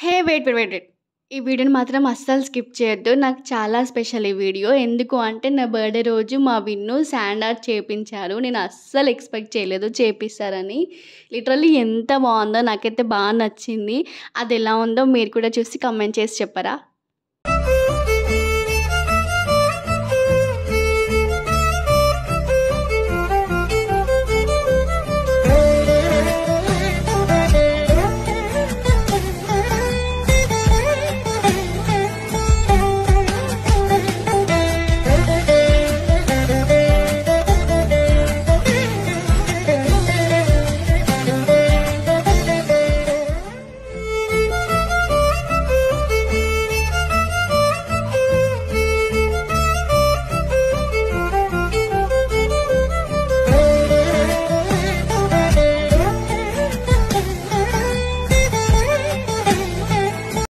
హే! Wait. ఈ వీడియోని మాత్రం అస్సలు స్కిప్ చేయొద్దు. నాకు చాలా స్పెషల్ ఈ వీడియో. ఎందుకు అంటే నా బర్త్‌డే రోజు మా విన్ను శాండ్ ఆర్ట్ చేపించారు. నేను అస్సలు ఎక్స్‌పెక్ట్ చేయలేదు చేపిస్తారని. లిటరల్లీ ఎంత బావుందో నాకైతే నచ్చింది. అదెలా ఉందో మీరు కూడా చూసి కామెంట్ చేసి చెప్పరా?